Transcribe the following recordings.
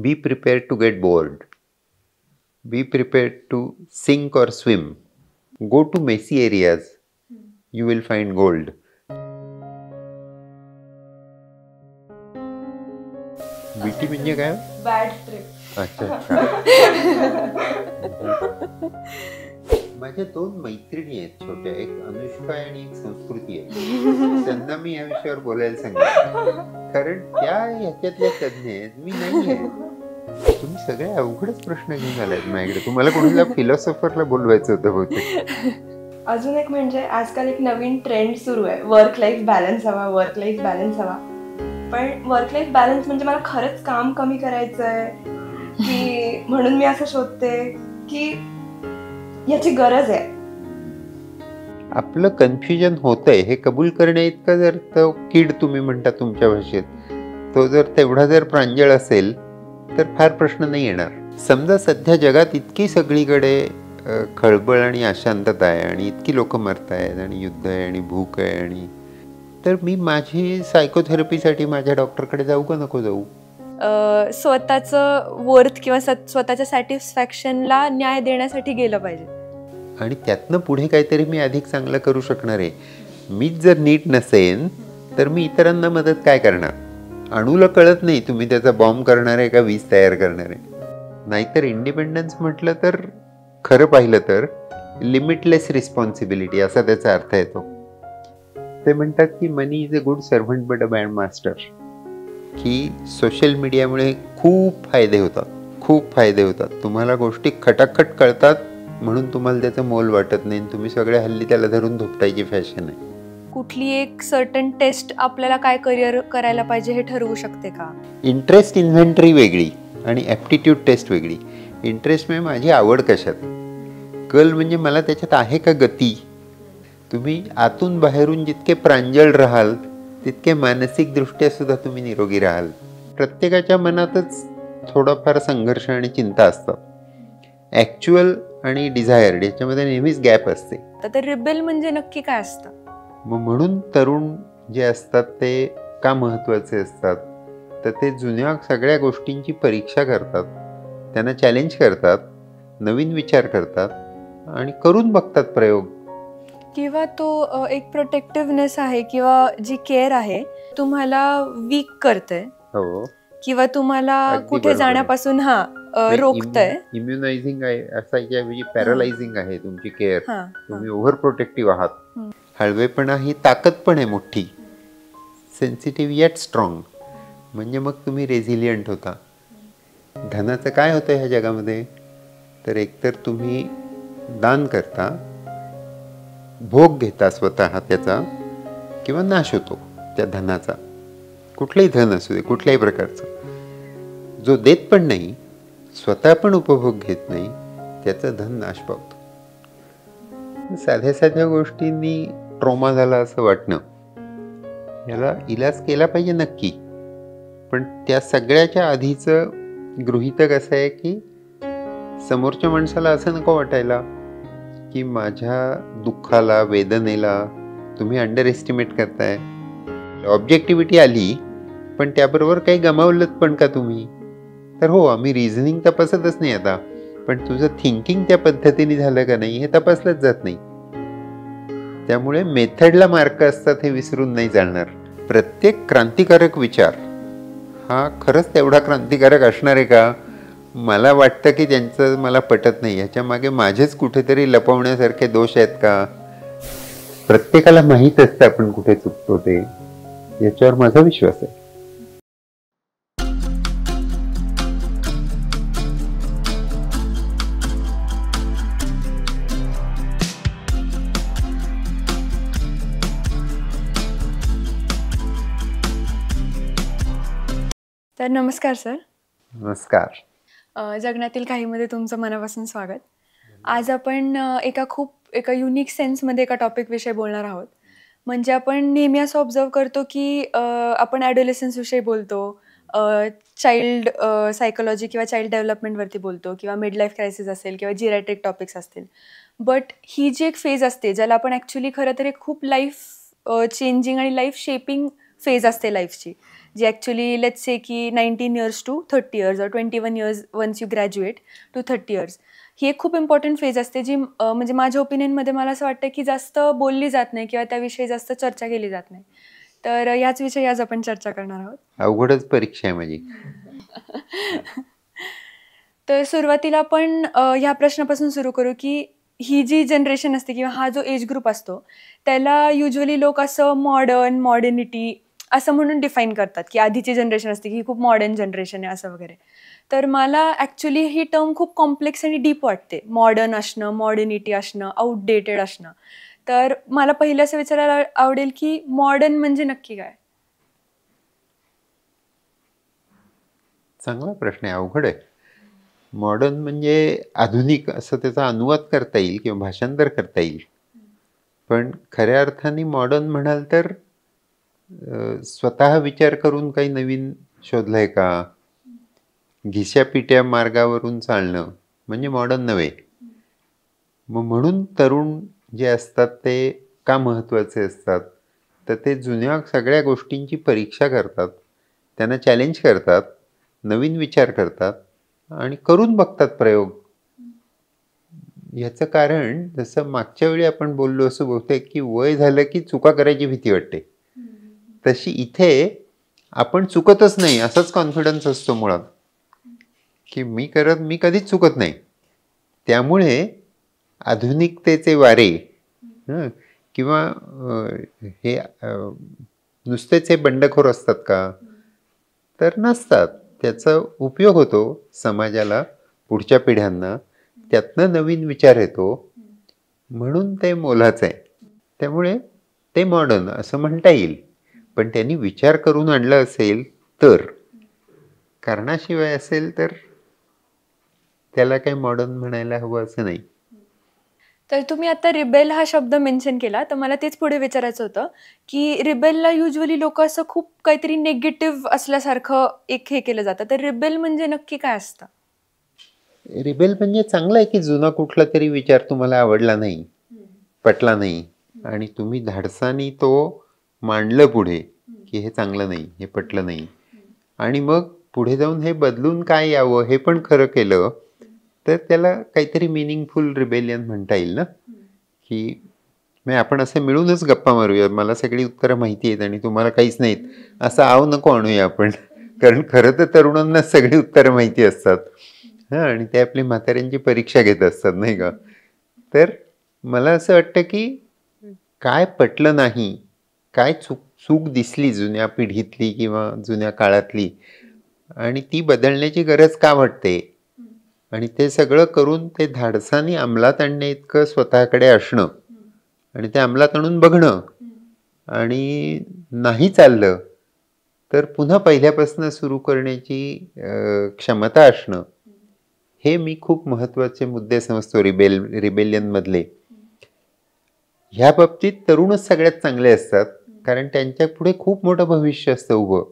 Be prepared to get bored. Be prepared to sink or swim. Go to messy areas. You will find gold. BT म्हणजे काय? Bad trip. अच्छा. माझ्या 2 मैत्रिणी आहेत छोट्या, एक अनुष्का आणि एक संस्कृती आहे. त्यांना मी या विषयावर बोलायला सांगितलं, कारण त्या ह्याच्यातल्या तज्ञ आहेत, मी नाही आहे. तुम्ही सगळे अवघडच प्रश्न घेऊन आलात माझ्याकडे. तुम्हाला कोणाला फिलॉसॉफरला बोलवायचं होतं बहुतेक. अजून एक म्हणजे आजकाल एक नवीन ट्रेंड सुरू आहे, वर्क लाईफ बॅलन्स हवा, वर्क लाईफ बॅलन्स हवा. पण वर्क लाईफ बॅलन्स म्हणजे मला खरंच काम कमी करायचं आहे की म्हणून मी असं शोधते की याची गरज आहे. आपलं कन्फ्युजन होतंय हे कबूल करण्या इतका जर तो कीड तुम्ही म्हणता तुमच्या भाषेत, तो जर तेवढा जर प्रांजळ असेल तर फार प्रश्न नाही येणार. समजा सध्या जगात इतकी सगळीकडे खळबळ आणि अशांतता आहे आणि इतकी लोक मरत आहेत आणि युद्ध आहे आणि भूक आहे, आणि तर मी माझी सायकोथेरपीसाठी माझ्या डॉक्टरकडे जाऊ का नको जाऊ? स्वतःचं वर्थ किंवा स्वतःच्या सॅटिस्फॅक्शनला न्याय देण्यासाठी गेलं पाहिजे आणि त्यातनं पुढे काहीतरी मी अधिक चांगलं करू शकणार आहे. मीच जर नीट नसेन तर मी इतरांना मदत काय करणार? अणूला कळत नाही तुम्ही त्याचा बॉम्ब करणार आहे का वीज तयार करणार आहे. नाहीतर इंडिपेंडन्स म्हटलं तर खरं पाहिलं तर लिमिटलेस रिस्पॉन्सिबिलिटी असा त्याचा अर्थ येतो. ते म्हणतात की money is a good servant but a bad master. की सोशल मीडियामुळे खूप फायदे होतात. तुम्हाला गोष्टी खटाखट कळतात म्हणून तुम्हाला त्याचं मोल वाटत नाही. तुम्ही सगळे हल्ली त्याला धरून धोपटायची फॅशन आहे. कुठली एक सर्टन टेस्ट आपल्याला काय करिअर करायला पाहिजे हे ठरवू शकते का? इंटरेस्ट इन्व्हेंटरी वेगळी आणि ॲप्टिट्यूड टेस्ट वेगळी. इंटरेस्ट म्हणजे माझी आवड कशात, कल म्हणजे मला त्याच्यात आहे का गती. तुम्ही आतून बाहेरून जितके प्रांजळ राहाल तितके मानसिकदृष्ट्या सुद्धा तुम्ही निरोगी राहाल. प्रत्येकाच्या मनातच थोडाफार संघर्ष आणि चिंता असतात. ॲक्च्युअल आणि डिझायर्ड याच्यामध्ये नेहमीच गॅप असते. तर रिबेल म्हणजे नक्की काय असतं? म्हणून तरुण जे असतात ते का महत्त्वाचे असतात, तर ते जुन्या सगळ्या गोष्टींची परीक्षा करतात, त्यांना चॅलेंज करतात, नवीन विचार करतात आणि करून बघतात प्रयोग. किंवा तो एक प्रोटेक्टिव्हनेस आहे किंवा जी केअर आहे तुम्हाला वीक करते. हो, किंवा तुम्हाला कुठे जाण्यापासून रोखतंय. इम्युनायझिंग आहे असायच्याऐवजी पॅरालायझिंग आहे तुमची केअर. तुम्ही ओव्हर प्रोटेक्टिव्ह आहात. हळवेपणा ही ताकद पण आहे मोठी. सेन्सिटिव्ह येट स्ट्रॉंग म्हणजे मग तुम्ही रेझिलियंट होता. धनाचं काय होतं ह्या जगामध्ये, तर एकतर तुम्ही दान करता, भोग घेता स्वतः त्याचा, किंवा नाश होतो त्या धनाचा. कुठलंही धन असू दे, कुठल्याही प्रकारचं. जो देत पण नाही, स्वतः पण उपभोग घेत नाही, त्याचं धन नाश पावतं. साध्या साध्या गोष्टींनी ट्रॉमा झाला असं वाटणं, याला इलाज केला पाहिजे नक्की. पण त्या सगळ्याच्या आधीचं गृहीतक असं आहे की समोरच्या माणसाला असं नको वाटायला की माझ्या दुःखाला, वेदनेला तुम्ही अंडर एस्टिमेट करताय. ऑब्जेक्टिव्हिटी आली, पण त्याबरोबर काही गमावलं पण का तुम्ही? तर हो, आम्ही रिझनिंग तपासतच नाही आता, पण तुझं थिंकिंग त्या पद्धतीने झालं का नाही हे तपासलंच जात नाही. त्यामुळे मेथडला मार्क असतात हे विसरून नाही चालणार. प्रत्येक क्रांतिकारक विचार हा खरंच तेवढा क्रांतिकारक असणार आहे का? मला वाटतं की त्यांचं मला पटत नाही. ह्याच्या मागे माझेच कुठेतरी लपवण्यासारखे दोष आहेत का? प्रत्येकाला माहीत असतं आपण कुठे चुकतो ते, याच्यावर माझा विश्वास आहे. तर नमस्कार सर. नमस्कार. जगण्यातील काहीमध्ये तुमचं मनापासून स्वागत. आज आपण एका युनिक सेन्समध्ये एका टॉपिकविषयी बोलणार आहोत. म्हणजे आपण नेहमी असं ऑब्झर्व करतो की आपण ॲडोलेसन्सविषयी बोलतो, चाइल्ड सायकोलॉजी किंवा चाइल्ड डेव्हलपमेंटवरती बोलतो, किंवा मिड लाईफ क्रायसिस असेल किंवा जिरॅट्रिक टॉपिक्स असतील. बट ही जी एक फेज असते ज्याला आपण ॲक्च्युली खरं तर एक खूप लाईफ चेंजिंग आणि लाईफ शेपिंग फेज असते लाईफची, जी ॲक्च्युली लेट्स से की 19 इयर्स टू 30 इयर्स और 21 years once you graduate to 30 years, ही एक खूप इम्पॉर्टंट फेज असते जी म्हणजे माझ्या ओपिनियनमध्ये मला असं वाटतं की जास्त बोलली जात नाही किंवा त्याविषयी जास्त चर्चा केली जात नाही. तर याच विषयी आज आपण चर्चा करणार आहोत. अवघडच परीक्षा आहे माझी. तर सुरुवातीला आपण ह्या प्रश्नापासून सुरू करू की ही जी जनरेशन असते किंवा हा जो एज ग्रुप असतो त्याला युजली लोक असं मॉडर्निटी असं म्हणून डिफाईन करतात की आधीची जनरेशन असते की ही खूप मॉडर्न जनरेशन आहे असं वगैरे. तर मला ॲक्च्युली ही टर्म खूप कॉम्प्लेक्स आणि डीप वाटते. मॉडर्न असणं, मॉडर्निटी असणं, आउटडेटेड असणं. तर मला पहिलं असं विचारायला आवडेल की मॉडर्न म्हणजे नक्की काय? चांगला प्रश्न आहे, अवघड आहे. मॉडर्न म्हणजे आधुनिक असं त्याचा अनुवाद करता येईल किंवा भाषांतर करता येईल. पण खऱ्या अर्थाने मॉडर्न म्हणाल तर स्वतः विचार करून काही नवीन शोधलंय का, घिशापिट्या मार्गावरून चालणं म्हणजे मॉडर्न नव्हे. मग म्हणून तरुण जे असतात ते का महत्त्वाचे असतात, तर ते जुन्या सगळ्या गोष्टींची परीक्षा करतात, त्यांना चॅलेंज करतात, नवीन विचार करतात आणि करून बघतात प्रयोग. ह्याचं कारण जसं मागच्या वेळी आपण बोललो असं बहुतेक की वय झालं की चुका करायची भीती वाटते, तशी इथे आपण चुकतच नाही असाच कॉन्फिडन्स असतो मुळात की मी कधीच चुकत नाही. त्यामुळे आधुनिकतेचे वारे किंवा हे नुसतेच हे बंडखोर असतात का, तर नसतात. त्याचा उपयोग होतो समाजाला, पुढच्या पिढ्यांना, त्यातनं नवीन विचार येतो, म्हणून ते मोलाचं आहे. त्यामुळे ते मॉडर्न असं म्हणता येईल. पण त्यांनी विचार करून आणलं असेल तर, कारणाशिवाय असेल तर त्याला काही मॉडर्न म्हणायला हवं असं नाही. तर तुम्ही आता रिबेल हा शब्द मेन्शन केला, तर मला तेच पुढे विचारायचं होतं की रिबेलला युजली लोक असं खूप काहीतरी निगेटिव्ह असल्यासारखं एक हे केलं जातं. तर रिबेल म्हणजे नक्की काय असतं? रिबेल म्हणजे चांगलं आहे की जुना कुठला तरी विचार तुम्हाला आवडला नाही, पटला नाही आणि तुम्ही धाडसानी तो मांडलं पुढे की हे चांगलं नाही, हे पटलं नाही, आणि मग पुढे जाऊन हे बदलून काय यावं हे पण खरं केलं, तर त्याला काहीतरी मिनिंगफुल रिबेलियन म्हणता येईल ना. की आपण असे मिळूनच गप्पा मारूया, मला सगळी उत्तरं माहिती आहेत आणि तुम्हाला काहीच नाहीत, असं आव नको आणूया आपण. कारण खरं तर तरुणांना सगळी उत्तरं माहिती असतात आणि ते आपली म्हाताऱ्यांची परीक्षा घेत असतात नाही का. तर मला असं वाटतं की काय पटलं नाही, काय चूक दिसली जुन्या पिढीतली किंवा जुन्या काळातली, आणि ती बदलण्याची गरज का वाटते, आणि ते सगळं करून ते धाडसानी अंमलात आणणे इतकं स्वतःकडे असणं आणि ते अंमलात आणून बघणं, आणि नाही चाललं तर पुन्हा पहिल्यापासून सुरू करण्याची क्षमता असणं, हे मी खूप महत्त्वाचे मुद्दे समजतो रिबेलियन मधले. ह्या बाबतीत तरुणच सगळ्यात चांगले असतात, कारण त्यांच्या पुढे खूप मोठं भविष्य असतं उभं.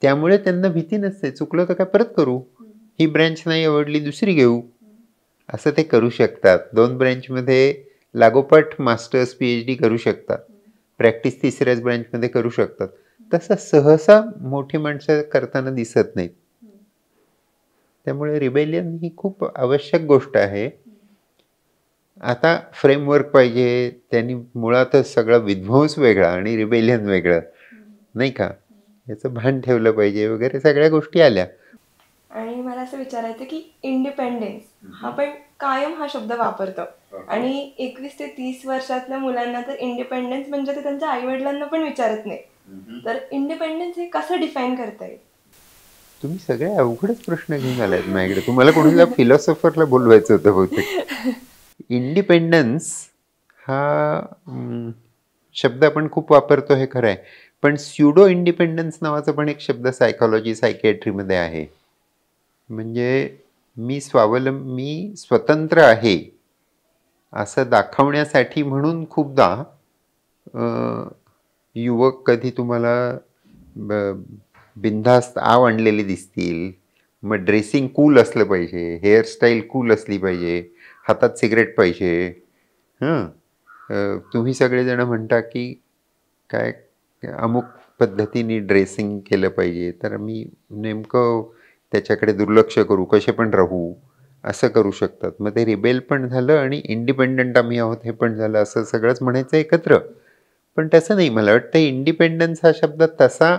त्यामुळे त्यांना भीती नसते, चुकलं तर काय परत करू, ही ब्रँच नाही आवडली दुसरी घेऊ, असं ते करू शकतात. 2 ब्रँचमध्ये लागोपाठ मास्टर्स PhD करू शकतात, प्रॅक्टिस तिसऱ्याच ब्रँचमध्ये करू शकतात. तसं सहसा मोठी माणसं करताना दिसत नाहीत. त्यामुळे रिबेलियन ही खूप आवश्यक गोष्ट आहे. आता फ्रेमवर्क पाहिजे, त्यांनी मुळातच सगळा विध्वंस वेगळा आणि रिबेलियन वेगळं नाही का, याचं भान ठेवलं पाहिजे वगैरे सगळ्या गोष्टी आल्या. आणि मला असं विचारायचं की इंडिपेंडेन्स आपण कायम हा शब्द वापरतो आणि 21 ते 30 वर्षातल्या मुलांना तर इंडिपेंडेन्स म्हणजे ते त्यांच्या आईवडिलांना पण विचारत नाही. तर इंडिपेंडेन्स हे कसं डिफाईन करता येईल? तुम्ही सगळे अवघडच प्रश्न घेऊन आलात माझ्याकडे. तुम्हाला कोणाला फिलॉसॉफरला बोलवायचं होतं बहुतेक. इंडिपेंडन्स हा शब्द आपण खूप वापरतो हे खरं आहे, पण स्युडो इंडिपेंडन्स नावाचा पण एक शब्द सायकॉलॉजी सायकियाट्रीमध्ये आहे. म्हणजे मी स्वतंत्र आहे असं दाखवण्यासाठी म्हणून खूपदा युवक कधी तुम्हाला बिनधास्त आव आणलेले दिसतील. मग ड्रेसिंग कूल असलं पाहिजे, हेअरस्टाईल कूल असली पाहिजे, हातात सिगरेट पाहिजे. तुम्ही सगळेजण म्हणता की काय अमुक पद्धतीने ड्रेसिंग केलं पाहिजे, तर मी नेमकं त्याच्याकडे दुर्लक्ष करू, कसे पण राहू, असं करू शकतात. मग ते रिबेल पण झालं आणि इंडिपेंडंट आम्ही आहोत हे पण झालं, असं सगळंच म्हणायचं एकत्र. पण तसं नाही. मला वाटतं इंडिपेंडन्स हा शब्द तसा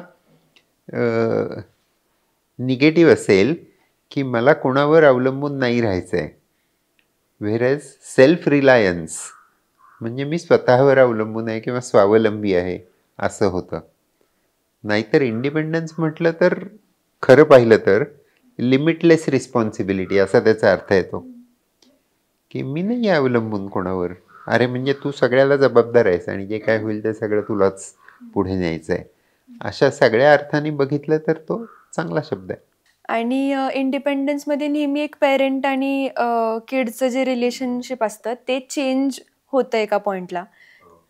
निगेटिव्ह असेल की मला कोणावर अवलंबून नाही राहायचं आहे. व्हेरएज सेल्फ रिलायन्स म्हणजे मी स्वतःवर अवलंबून आहे किंवा स्वावलंबी आहे असं होतं. नाहीतर इंडिपेंडन्स म्हटलं तर खरं पाहिलं तर लिमिटलेस रिस्पॉन्सिबिलिटी असा त्याचा अर्थ येतो की मी नाही अवलंबून कोणावर. अरे म्हणजे तू सगळ्याला जबाबदार आहेस आणि जे काय होईल ते सगळं तुलाच पुढे न्यायचं आहे. अशा सगळ्या अर्थाने बघितलं तर तो चांगला शब्द आहे. आणि इंडिपेंडन्समध्ये नेहमी एक पेरेंट आणि किडचं जे रिलेशनशिप असतं ते चेंज होतं एका पॉईंटला.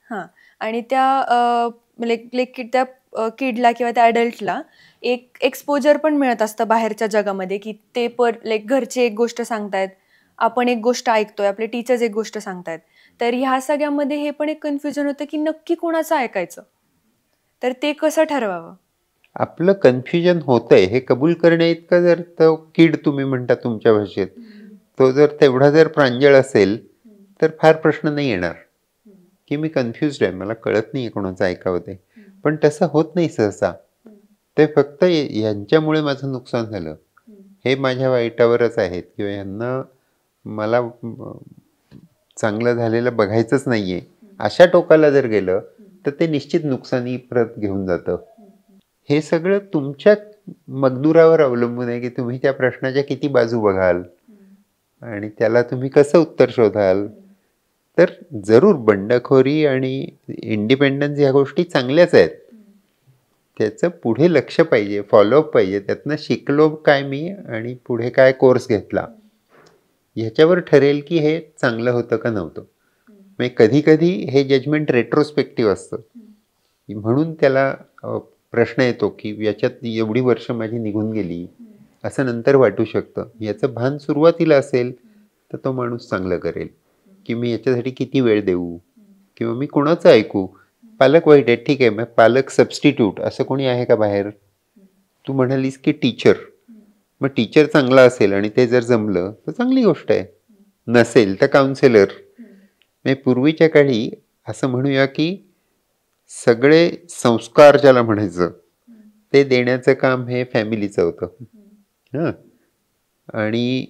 हां. आणि त्या किडला किंवा त्या अडल्टला एक एक्सपोजर पण मिळत असतं बाहेरच्या जगामध्ये, की ते घरचे एक गोष्ट सांगतायत, आपण एक गोष्ट ऐकतोय, आपले टीचर्स एक गोष्ट सांगतायत. तर ह्या सगळ्यामध्ये हे पण एक कन्फ्युजन होतं की नक्की कोणाचं ऐकायचं, तर ते कसं ठरवावं. आपलं कन्फ्युजन होतंय हे कबूल करण्या इतकं जर तो किड तुम्ही म्हणता तुमच्या भाषेत, तो जर तेवढा जर प्रांजळ असेल तर फार प्रश्न नाही येणार की मी कन्फ्युज्ड आहे, मला कळत नाही कोणाचं ऐकावं ते. पण तसं होत नाही सहसा. ते फक्त यांच्यामुळे माझं नुकसान झालं, हे माझ्या वाईटावरच आहेत किंवा यांना मला चांगलं झालेलं बघायचंच नाही आहे, अशा टोकाला जर गेलं तर ते निश्चित नुकसानी परत घेऊन जातं. हे सगळं तुमच्या मजदुरावर अवलंबून आहे की तुम्ही त्या प्रश्नाच्या किती बाजू बघाल आणि त्याला तुम्ही कसं उत्तर शोधाल. तर जरूर बंडखोरी आणि इंडिपेंडन्स ह्या गोष्टी चांगल्याच आहेत. त्याचं पुढे लक्ष पाहिजे, फॉलोअप पाहिजे. त्यातनं शिकलो काय मी आणि पुढे काय कोर्स घेतला ह्याच्यावर ठरेल की हे चांगलं होतं का नव्हतं. म्हणजे कधी कधी हे जजमेंट रेट्रोस्पेक्टिव्ह असतं, म्हणून त्याला प्रश्न येतो की याच्यात एवढी वर्ष माझी निघून गेली असं नंतर वाटू शकतं. याचं भान सुरुवातीला असेल तर तो माणूस चांगलं करेल की मी याच्यासाठी किती वेळ देऊ किंवा मी कोणाचं ऐकू. पालक वाईट आहे, ठीक आहे, मग पालक सबस्टिट्यूट असं कोणी आहे का बाहेर. तू म्हणालीस की टीचर, मग टीचर चांगला असेल आणि ते जर जमलं तर चांगली गोष्ट आहे, नसेल तर काउन्सिलर. म्हणजे पूर्वीच्या काळी असं म्हणूया की सगळे संस्कार ज्याला म्हणायचं ते देण्याचं काम हे फॅमिलीचं होतं. हां. आणि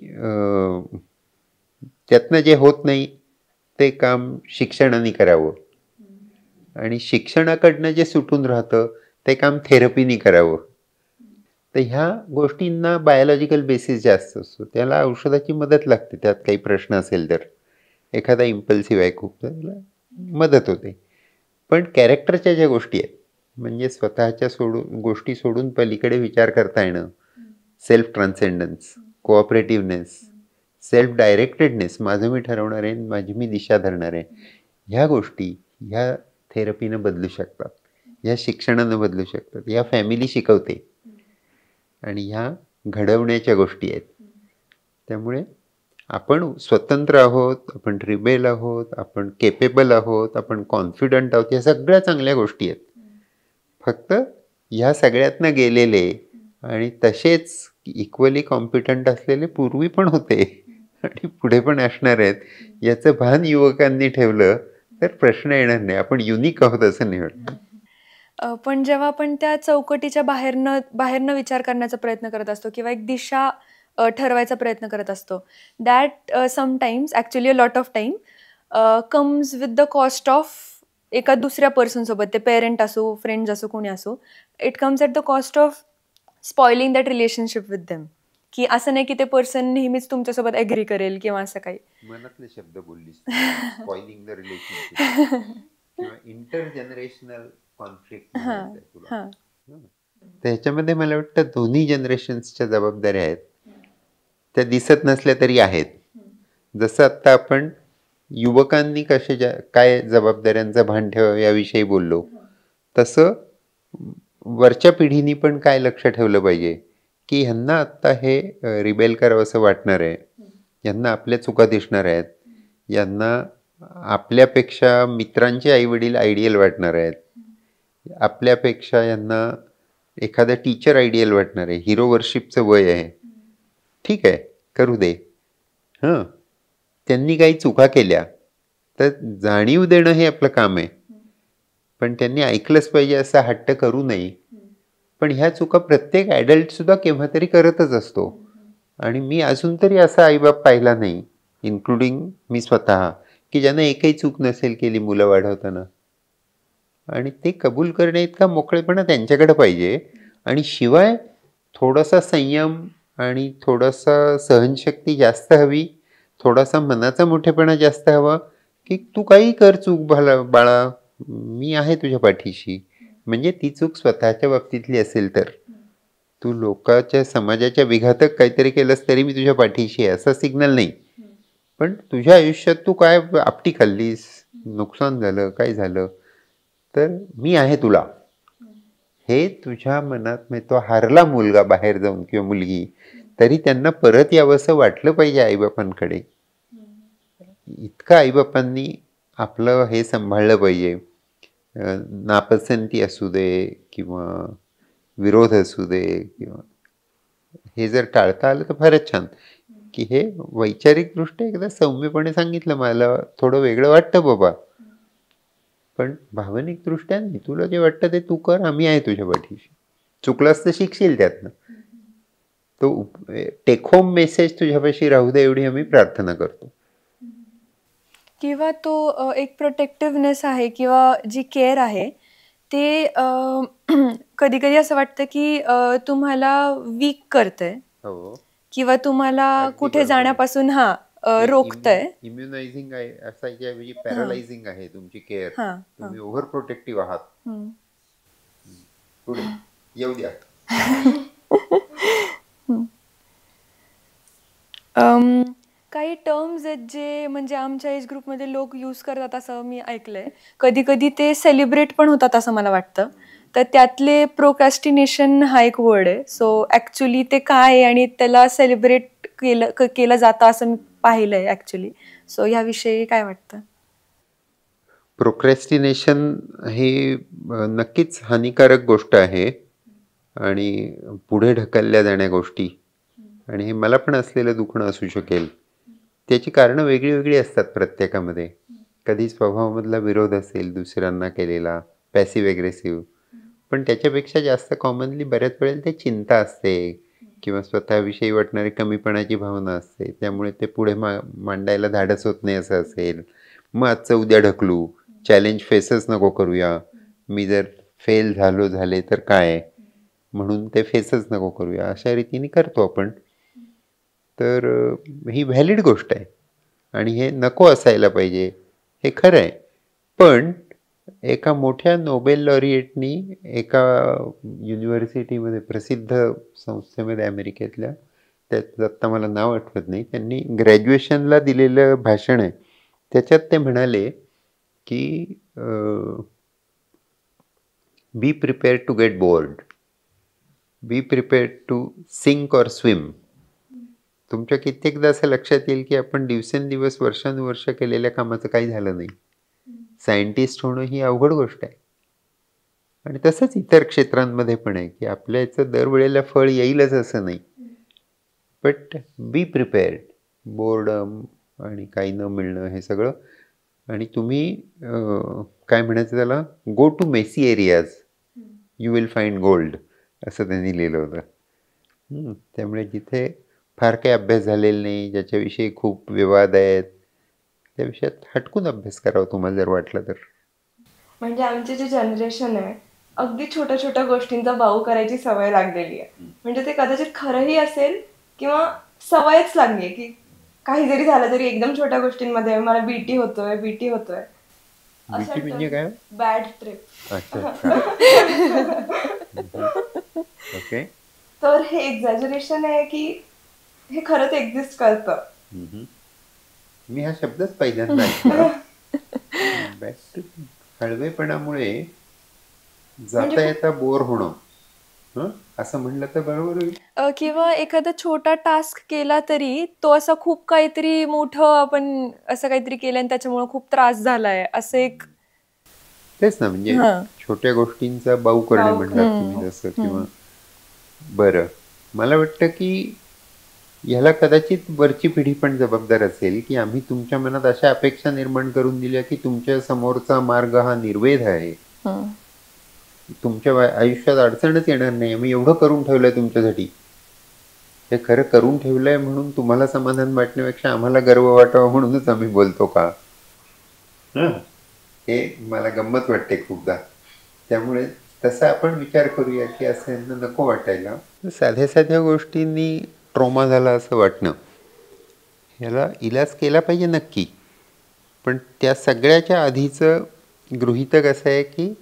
त्यातनं जे होत नाही ते काम शिक्षणाने करावं आणि शिक्षणाकडनं जे सुटून राहतं ते काम थेरपीने करावं. तर ह्या गोष्टींना बायोलॉजिकल बेसिस जास्त असतो, त्याला औषधाची मदत लागते. त्यात काही प्रश्न असेल तर एखादा इम्पल्सिव्ह आहे खूप तर त्याला मदत होते. पण कॅरेक्टरच्या ज्या गोष्टी आहेत म्हणजे स्वतःच्या गोष्टी सोडून पलीकडे विचार करता येणं, सेल्फ ट्रान्सेंडन्स, कोऑपरेटिव्हनेस, सेल्फ डायरेक्टेडनेस, माझं मी ठरवणार आहे, माझी मी दिशा धरणार आहे, ह्या गोष्टी ह्या थेरपीनं बदलू शकतात, ह्या शिक्षणानं बदलू शकतात, ह्या फॅमिली शिकवते आणि ह्या घडवण्याच्या गोष्टी आहेत. त्यामुळे आपण स्वतंत्र आहोत, आपण रिबेल आहोत, आपण केपेबल आहोत, आपण कॉन्फिडंट आहोत, या सगळ्या चांगल्या गोष्टी आहेत. फक्त ह्या सगळ्यातनं गेलेले आणि तसेच इक्वली कॉम्पिटंट असलेले पूर्वी पण होते आणि पुढे पण असणार आहेत, याचं भान युवकांनी ठेवलं तर प्रश्न येणार नाही. आपण युनिक आहोत असं नाही वाटतं. पण जेव्हा आपण त्या चौकटीच्या बाहेरनं विचार करण्याचा प्रयत्न करत असतो किंवा एक दिशा ठरवायचा प्रयत्न करत असतो, that sometimes actually a lot of time comes with the cost of एका दुसऱ्या पर्सनसोबत, ते पेरेंट असो, फ्रेंड्स असो, कोणी असो, it comes at the cost of spoiling that relationship with them. की असं नाही की ते पर्सन नेहमीच तुमच्यासोबत ॲग्री करेल किंवा असं काही. मनातले शब्द बोललीस, स्पॉइलिंग द रिलेशनशिप किंवा इंटरजनरेशनल कॉन्फ्लिक्ट. तर ह्याच्यामध्ये मला वाटतं दोन्ही जनरेशन्सच्या जबाबदाऱ्या आहेत, त्या दिसत नसल्या तरी आहेत. जसं आत्ता आपण युवकांनी काय जबाबदाऱ्यांचं भान ठेवावं याविषयी बोललो, तसं वरच्या पिढीनी पण काय लक्ष ठेवलं पाहिजे की ह्यांना आत्ता हे रिबेल करावं असं वाटणार आहे, यांना आपल्या चुका दिसणार आहेत, यांना आपल्यापेक्षा मित्रांचे आईवडील आयडियल वाटणार आहेत, आपल्यापेक्षा यांना एखादा टीचर आयडियल वाटणार आहे, हिरो वर्शिपचं वय आहे, ठीक आहे करू दे. हां, त्यांनी काही चुका केल्या तर जाणीव देणं हे आपलं काम आहे, पण त्यांनी ऐकलंच पाहिजे असा हट्ट करू नये. पण ह्या चुका प्रत्येक ॲडल्ट सुद्धा केव्हा तरी करतच असतो. आणि मी अजून तरी असा आईबाप पाहिला नाही, इन्क्लुडिंग मी स्वतः, की ज्यानं एकही चूक नसेल केली मुलं वाढवताना. आणि ते कबूल करणे इतका मोकळेपणा त्यांच्याकडे पाहिजे. आणि शिवाय थोडासा संयम आणि थोडासा सहनशक्ती जास्त हवी, थोडासा मनाचा मोठेपणा जास्त हवा, की तू काही कर चूक बाळा, मी आहे तुझ्या पाठीशी. म्हणजे ती चूक स्वतःच्या बाबतीतली असेल तर, तू लोकांच्या समाजाच्या विघातक काहीतरी केलंस तरी मी तुझ्या पाठीशी आहे असा सिग्नल नाही. पण तुझ्या आयुष्यात तू काय आपटी खाल्लीस, नुकसान झालं, काय झालं, तर मी आहे तुला, हे तुझ्या मनात, म्हणजे तो हारला मुलगा बाहेर जाऊन किंवा मुलगी, तरी त्यांना परत यावंसं वाटलं पाहिजे आईबापांकडे. इतकं आईबापांनी आपलं हे सांभाळलं पाहिजे. नापसंती असू दे किंवा विरोध असू दे, किंवा हे जर टाळता आलं तर फारच छान. की हे वैचारिकदृष्ट्या एकदा सौम्यपणे सांगितलं, मला थोडं वेगळं वाटतं बाबा, पण भावनिकदृष्ट्या नाही, तुला जे वाटतं ते तू कर, आम्ही आहे तुझ्या पाठीशी, चुकलास तर शिकशील त्यातनं. तो टेक होम मेसेज तुझ्यापाशी राहू दे एवढी आम्ही प्रार्थना करतो. किंवा तो एक प्रोटेक्टिव्हनेस आहे किंवा जी केअर आहे ते कधी कधी असं वाटतं की तुम्हाला वीक करतंय हो, किंवा तुम्हाला अगदी कुठे बरोबर. जाण्यापासून रोखतंय. इम्युनायझिंग आहे असायच्याऐवजी पॅरालायझिंग आहे तुमची केअर. हां, तुम्ही ओव्हर प्रोटेक्टिव्ह आहात. हं. पुढे येऊ द्या. काही टर्म्स आहेत जे म्हणजे आमच्या एज ग्रुपमध्ये लोक यूज करतात असं मी ऐकलंय. कधी कधी ते सेलिब्रेट पण होतात असं मला वाटतं. तर त्यातले प्रोक्रॅस्टिनेशन हा एक वर्ड आहे. सो ॲक्च्युली ते काय आहे आणि त्याला सेलिब्रेट केलं जातं असं मी पाहिलंय ॲक्च्युली. सो ह्याविषयी काय वाटतं? प्रोक्रॅस्टिनेशन हे नक्कीच हानिकारक गोष्ट आहे आणि पुढे ढकलल्या जाण्या गोष्टी, आणि हे मला पण असलेलं दुखणं असू शकेल. त्याची कारणं वेगळी वेगळी असतात प्रत्येकामध्ये. कधी स्वभावामधला विरोध असेल दुसऱ्यांना केलेला, पॅसिव्ह ॲग्रेसिव्ह, पण त्याच्यापेक्षा जास्त कॉमनली बऱ्याच वेळेला ते चिंता असते किंवा स्वतःविषयी वाटणारी कमीपणाची भावना असते, त्यामुळे ते पुढे मांडायला धाडस होत नाही असं असेल. मग आजचं उद्या ढकलू, चॅलेंज फेसच नको करूया, मी जर फेल झाले तर काय, म्हणून ते फेसच नको करूया, अशा रीतीने करतो आपण. तर ही व्हॅलिड गोष्ट आहे आणि हे नको असायला पाहिजे, हे खरं आहे. पण एका मोठ्या नोबेल लॉरिएटनी एका युनिव्हर्सिटीमध्ये, प्रसिद्ध संस्थेमध्ये अमेरिकेतल्या, त्याचं आत्ता मला नाव आठवत नाही, त्यांनी ग्रॅज्युएशनला दिलेलं भाषण आहे, त्याच्यात ते म्हणाले की be prepared to get board, be prepared to sink or swim. तुमच्या कित्येकदा असं लक्षात येईल की आपण दिवसेंदिवस वर्षानुवर्ष केलेल्या कामाचं काही झालं नाही. सायंटिस्ट होणं ही अवघड गोष्ट आहे. आणि तसंच इतर क्षेत्रांमध्ये पण आहे की आपल्या याचं दरवेळेला फळ येईलच असं नाही. बट बी प्रिपेअर्ड, बोर्डम आणि काही न मिळणं हे सगळं. आणि तुम्ही काय म्हणायचं त्याला, go to messy areas, you will find gold, असं त्यांनी लिहिलं होतं. त्यामुळे जिथे फार काही अभ्यास झालेला नाही, ज्याच्याविषयी खूप विवाद आहेत, त्या विषयात हटकून अभ्यास करावा तुम्हाला जर वाटलं तर. म्हणजे आमची जी जनरेशन आहे, अगदी छोट्या छोट्या गोष्टींचा बाऊ करायची सवय लागलेली आहे. म्हणजे ते कदाचित खरंही असेल किंवा सवयच लागली आहे की काही जरी झालं तरी एकदम छोट्या गोष्टींमध्ये मला बीटी होतोय. बीटी म्हणजे काय? Bad trip. अच्छा. ओके. तर हे एक्झॅजरेशन आहे की हे खरंच एक्झिस्ट करतं. मी हा शब्दच पहिल्यांदा ऐकला. हळवेपणामुळे जाता येता बोर होणं, असं म्हणलं तर बरोबर होईल. किंवा एखादा छोटा टास्क केला तरी तो असा खूप काहीतरी मोठं आपण असं काहीतरी केलं आणि त्याच्यामुळे खूप त्रास झालाय असं एक. तेच ना, म्हणजे छोट्या गोष्टींचा बाऊ करणे म्हणतात तुम्ही जसं, किंवा बरं, मला वाटतं की ह्याला कदाचित वरची पिढी पण जबाबदार असेल की आम्ही तुमच्या मनात अशा अपेक्षा निर्माण करून दिल्या की तुमच्या समोरचा मार्ग हा निर्वेध आहे, तुमच्या आयुष्यात अडचणच येणार नाही, आम्ही एवढं करून ठेवलंय तुमच्यासाठी, हे खरं करून ठेवलंय म्हणून तुम्हाला समाधान वाटण्यापेक्षा आम्हाला गर्व वाटावा म्हणूनच आम्ही बोलतो का? हे मला गंमत वाटते खूपदा. त्यामुळे तसा आपण विचार करूया की असं यांना नको वाटायला. साध्या साध्या गोष्टींनी ट्रॉमा झाला असं वाटणं, ह्याला इलाज केला पाहिजे नक्की, पण त्या सगळ्याच्या आधीचं गृहीतक असं आहे की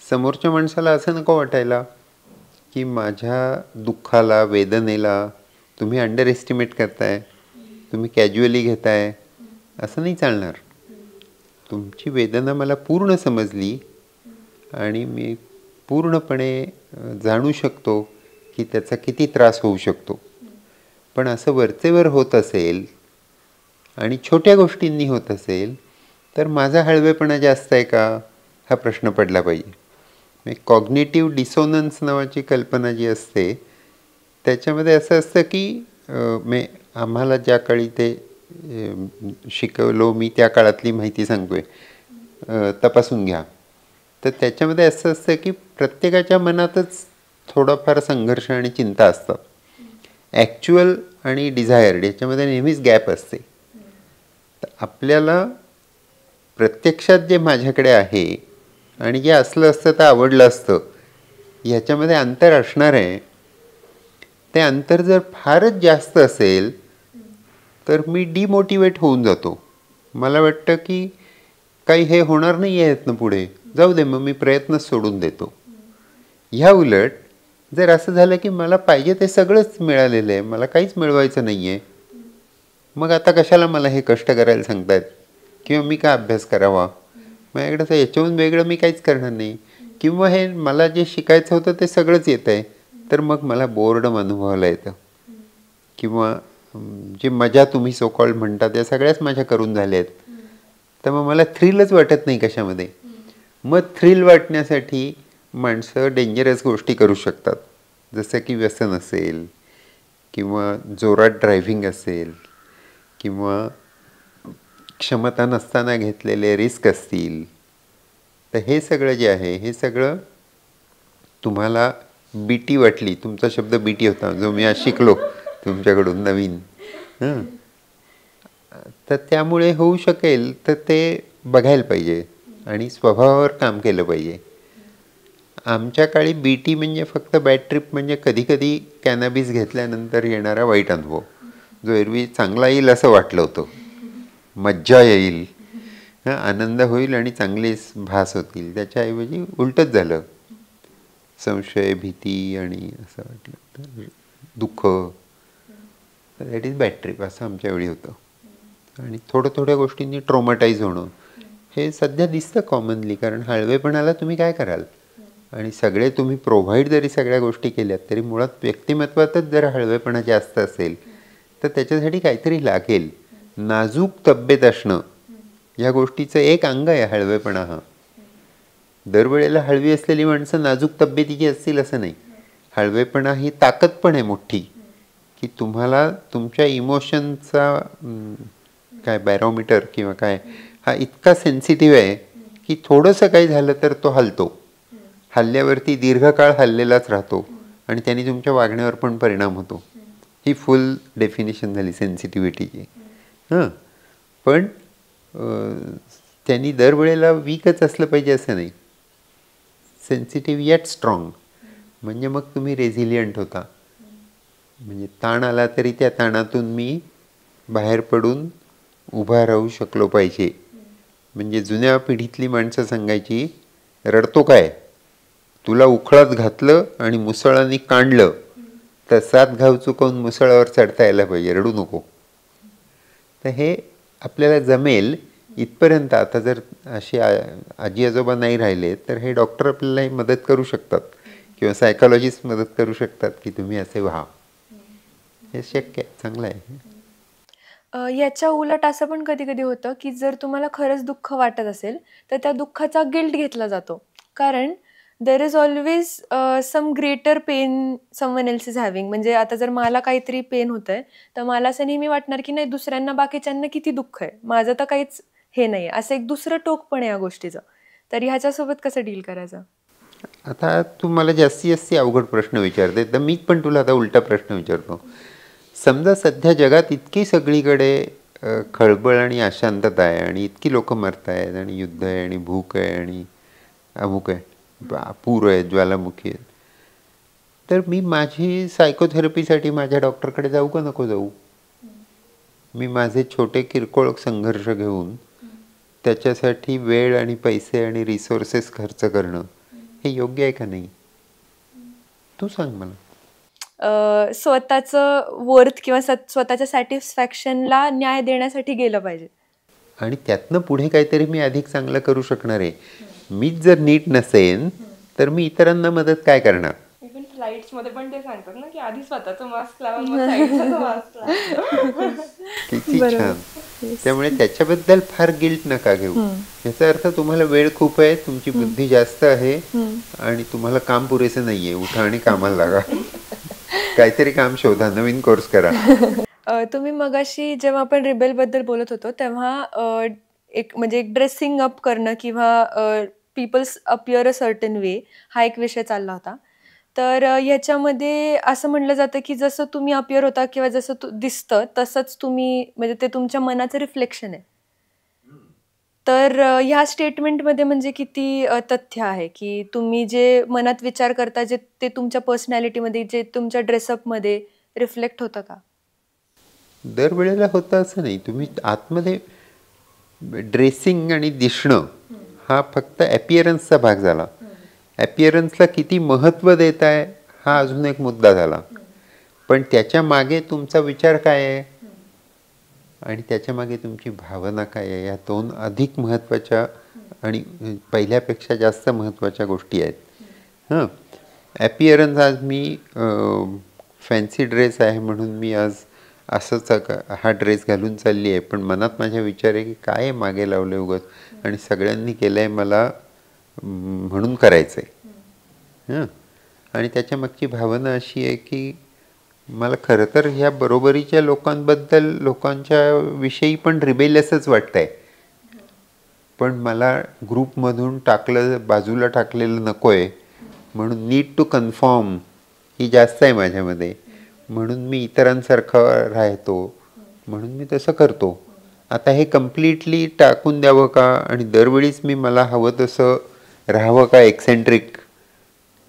समोरच्या माणसाला असं नको वाटायला की माझ्या दुःखाला, वेदनेला तुम्ही अंडर एस्टिमेट करताय, तुम्ही कॅज्युअली घेताय, असं नाही चालणार. तुमची वेदना मला पूर्ण समजली आणि मी पूर्णपणे जाणू शकतो की त्याचा किती त्रास होऊ शकतो. पण असं वरचेवर होत असेल आणि छोट्या गोष्टींनी होत असेल तर माझा हळवेपणा जास्त आहे का, हा प्रश्न पडला पाहिजे. कॉग्निटिव्ह डिसोनन्स नावाची कल्पना जी असते त्याच्यामध्ये असं असतं की आम्हाला ज्या काळी ते शिकवलो मी त्या काळातली माहिती सांगतोय, तपासून घ्या. तर त्याच्यामध्ये असं असतं की प्रत्येकाच्या मनातच थोडाफार संघर्ष आणि चिंता असतात. ॲक्च्युअल आणि डिझायर्ड याच्यामध्ये नेहमीच गॅप असते. तर आपल्याला प्रत्यक्षात जे माझ्याकडे आहे आणि जे असलं असतं तर आवडलं असतं ह्याच्यामध्ये अंतर असणार आहे. ते अंतर जर फारच जास्त असेल तर मी डिमोटिवेट होऊन जातो. मला वाटतं की काही हे होणार नाही आहे यातनं पुढे, जाऊ दे, मग मी प्रयत्नच सोडून देतो. ह्या उलट जर असं झालं की मला पाहिजे ते सगळंच मिळालेलं आहे, मला काहीच मिळवायचं नाही आहे, मग आता कशाला मला हे कष्ट करायला सांगतायत, किंवा मी का अभ्यास करावा, माझ्याकडे असं याच्याहून वेगळं मी काहीच करणार नाही, किंवा हे मला जे शिकायचं होतं ते सगळंच येतं आहे, तर मग मला बोर्डम अनुभवायला येतं, किंवा जे मजा तुम्ही सो कॉल्ड म्हणता त्या सगळ्याच माझ्या करून झाल्या आहेत, तर मग मला थ्रिलच वाटत नाही कशामध्ये. मग थ्रिल वाटण्यासाठी माणसं डेंजरस गोष्टी करू शकतात, जसं की व्यसन असेल, किंवा जोरात ड्रायव्हिंग असेल, किंवा क्षमता नसताना घेतलेले रिस्क असतील. तर हे सगळं जे आहे हे सगळं तुम्हाला बीटी वाटली, तुमचा शब्द बीटी होता जो मी आज शिकलो तुमच्याकडून नवीन, तर त्यामुळे होऊ शकेल तर ते बघायला पाहिजे आणि स्वभावावर काम केलं पाहिजे. आमच्या काळी बीटी म्हणजे फक्त बॅड ट्रिप, म्हणजे कधी कधी कॅनॅबिस घेतल्यानंतर येणारा वाईट अनुभव, जो एरवी चांगला येईल असं वाटलं होतं, मज्जा येईल, आनंद होईल आणि चांगले भास होतील, त्याच्याऐवजी उलटच झालं. संशय, भीती आणि असं वाटलं दुःख, दॅट इज बॅड ट्रिप असं आमच्या वेळी होतं. आणि थोड्या गोष्टींनी ट्रॉमाटाईज होणं हे सध्या दिसतं कॉमनली, कारण हळवेपणाला तुम्ही काय कराल, आणि सगळे तुम्ही प्रोव्हाइड जरी सगळ्या गोष्टी केल्यात तरी मुळात व्यक्तिमत्वातच जर हळवेपणा जास्त असेल तर त्याच्यासाठी काहीतरी लागेल. नाजूक तब्येत असणं या गोष्टीचं एक अंग आहे हळवेपणा हा. दरवेळेला हळवी असलेली माणसं नाजूक तब्येतीची असतील असं नाही. हळवेपणा ही ताकद पण आहे मोठी, की तुम्हाला तुमच्या इमोशनचा काय बॅरोमीटर किंवा काय हा इतका सेन्सिटिव्ह आहे की थोडंसं काही झालं तर तो हलतो, हल्ल्यावरती दीर्घकाळ हल्लेलाच राहतो आणि त्यांनी तुमच्या वागण्यावर पण परिणाम होतो. ही फुल डेफिनेशन झाली सेन्सिटिव्हिटीची. पण त्यांनी दरवेळेला वीकच असलं पाहिजे असं नाही. सेन्सिटिव्ह येट स्ट्रॉंग, म्हणजे मग तुम्ही रेझिलियंट होता. म्हणजे ताण आला तरी त्या ताणातून मी बाहेर पडून उभा राहू शकलो पाहिजे. म्हणजे जुन्या पिढीतली माणसं सांगायची, रडतो काय, तुला उखळात घातलं आणि मुसळाने काढलं तर 7 घाव चुकवून मुसळावर चढता यायला पाहिजे, रडू नको. तर हे आपल्याला जमेल इथपर्यंत. आता जर अशी आजी आजोबा नाही राहिले तर हे डॉक्टर आपल्याला मदत करू शकतात किंवा सायकोलॉजिस्ट मदत करू शकतात की तुम्ही असे व्हा. हे शक्य आहे, चांगलं आहे. याच्या उलट असं पण कधी कधी होतं की जर तुम्हाला खरंच दुःख वाटत असेल तर त्या दुःखाचा गिल्ट घेतला जातो, कारण there is always some greater pain someone else is having. म्हणजे आता जर मला काहीतरी पेन होतंय तर मला असं नेहमी वाटणार की नाही, दुसऱ्यांना बाकीच्यांना किती दुःख आहे, माझं तर काहीच हे नाही. असं एक दुसरं टोक पण आहे या गोष्टीचं. तर ह्याच्यासोबत कसं डील करायचं? आता तू मला जास्तीत जास्त अवघड प्रश्न विचारते, तर मी पण तुला आता उलटा प्रश्न विचारतो. समजा सध्या जगात इतकी सगळीकडे खळबळ आणि अशांतता आहे आणि इतकी लोक मरत आहेत आणि युद्ध आहे आणि भूक आहे आणि अमुक आहे, पूर आहे, ज्वालामुखी आहे, तर मी माझी सायकोथेरपीसाठी माझ्या डॉक्टरकडे जाऊ का नको जाऊ? मी माझे छोटे किरकोळ संघर्ष घेऊन त्याच्यासाठी वेळ आणि पैसे आणि रिसोर्सेस खर्च करणं हे योग्य आहे का नाही? तू सांग मला. स्वतःचं वर्थ किंवा स्वतःच्या सॅटिस्फॅक्शनला न्याय देण्यासाठी गेलं पाहिजे आणि त्यातनं पुढे काहीतरी मी अधिक चांगलं करू शकणार आहे. मीच जर नीट नसेन तर मी इतरांना मदत काय करणार? इव्हन फ्लाईट्स मध्ये पण ते सांगतात ना की आधी स्वतःचा मास्क लावा मग साईडचा मास्क लावा. किती छान. त्यामुळे त्याच्याबद्दल फार गिल्ट नका घेऊ. याचा अर्थ तुम्हाला वेळ खूप आहे, तुमची बुद्धी जास्त आहे आणि तुम्हाला काम पुरेसे नाहीये, उठा आणि कामाला लागा. काहीतरी काम शोधा, नवीन कोर्स करा. तुम्ही मगाशी जेव्हा आपण रिबेल बद्दल बोलत होतो तेव्हा एक म्हणजे एक ड्रेसिंग अप करणं किंवा peoples appear a certain way हा एक विषय चालला होता. तर ह्याच्यामध्ये असं म्हणलं जातं की जसं तुम्ही अपिअर होता किंवा जसं दिसतं तसंच तुम्ही, म्हणजे ते तुमच्या मनाचं रिफ्लेक्शन आहे. तर ह्या स्टेटमेंटमध्ये म्हणजे किती तथ्य आहे की तुम्ही जे मनात विचार करता जे ते तुमच्या पर्सनॅलिटीमध्ये, जे तुमच्या ड्रेसअपमध्ये रिफ्लेक्ट होतं का? दरवेळेला होतं असं नाही. तुम्ही आतमध्ये ड्रेसिंग आणि दिसणं हा फक्त ॲपिअरन्सचा भाग झाला. ॲपिअरन्सला किती महत्त्व देत आहे हा अजून एक मुद्दा झाला. पण त्याच्या मागे तुमचा विचार काय आहे आणि त्याच्या मागे तुमची भावना काय आहे, या दोन अधिक महत्त्वाच्या आणि पहिल्यापेक्षा जास्त महत्त्वाच्या गोष्टी आहेत. हां, ॲपिअरन्स, आज मी फॅन्सी ड्रेस आहे म्हणून मी आज असंच हा ड्रेस घालून चालली आहे, पण मनात माझ्या विचार आहे की काय मागे लावलं उगाच आणि सगळ्यांनी केलं आहे मला म्हणून करायचं आहे. हां, आणि त्याच्या मागची भावना अशी आहे की मला खरं तर ह्या बरोबरीच्या लोकांबद्दल, लोकांच्या विषयी पण रिबेलियसच वाटतं आहे, पण मला ग्रुपमधून बाजूला टाकलेलं नको आहे म्हणून नीड टू कन्फर्म ही जास्त आहे माझ्यामध्ये, म्हणून मी इतरांसारखं राहतो, म्हणून मी तसं करतो. आता हे कम्प्लिटली टाकून द्यावं का आणि दरवेळीच मी मला हवं तसं राहावं का एक्सेंट्रिक?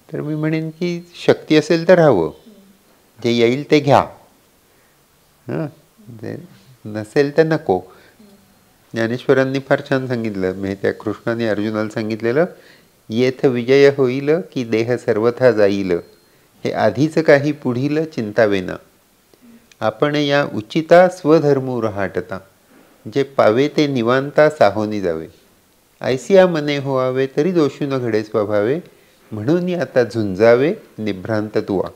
तर मी म्हणेन की शक्ती असेल तर राहावं, जे येईल ते घ्या, हां, नसेल तर नको. ज्ञानेश्वरांनी फार छान सांगितलं, म्हणजे त्या कृष्णाने अर्जुनाला सांगितलेलं, येथ विजय होईल की देह सर्वथा जाईल, हे आधीच काही पुढील चिंतावेना. आपण या उचिता स्वधर्मू रहाटता, जे पावे ते निवांता साहोनी जावे. ऐसिया मने होवावे तरी दोषू न घडे स्वभावे, म्हणून आता झुंजावे निभ्रांत तुवा.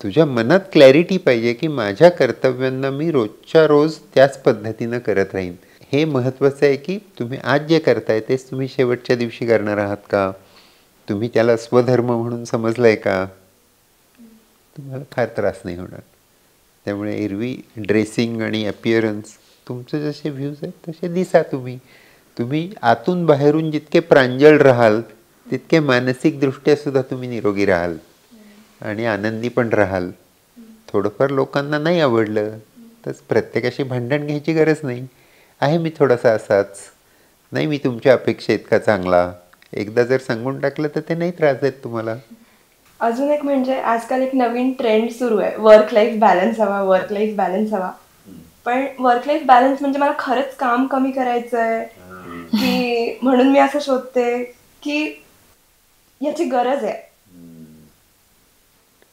तुझ्या मनात क्लॅरिटी पाहिजे की माझ्या कर्तव्यांना मी रोजच्या रोज त्याच पद्धतीनं करत राहीन. हे महत्त्वाचं आहे की तुम्ही आज जे करताय तेच तुम्ही शेवटच्या दिवशी करणार आहात का? तुम्ही त्याला स्वधर्म म्हणून समजलं आहे का? तुम्हाला फार त्रास नाही होणार. त्यामुळे एरवी ड्रेसिंग आणि अपिअरन्स, तुमचे जसे व्ह्यूज आहेत तसे दिसा. तुम्ही आतून बाहेरून जितके प्रांजळ राहाल तितके मानसिकदृष्ट्या सुद्धा तुम्ही निरोगी राहाल आणि आनंदी पण राहाल. थोडंफार लोकांना नाही आवडलं तर प्रत्येकाशी भांडण घ्यायची गरज नाही. आहे मी थोडासा असाच, नाही मी तुमच्या अपेक्षा इतका चांगला, एकदा जर सांगून टाकलं तर ते नाही त्रास देत तुम्हाला. अजून एक म्हणजे आजकाल एक नवीन ट्रेंड सुरू आहे, वर्क लाईफ बॅलन्स हवा, वर्क लाईफ बॅलन्स हवा. पण वर्क लाईफ बॅलन्स म्हणजे मला खरंच काम कमी करायचं आहे की म्हणून मी असं शोधते की याची गरज आहे.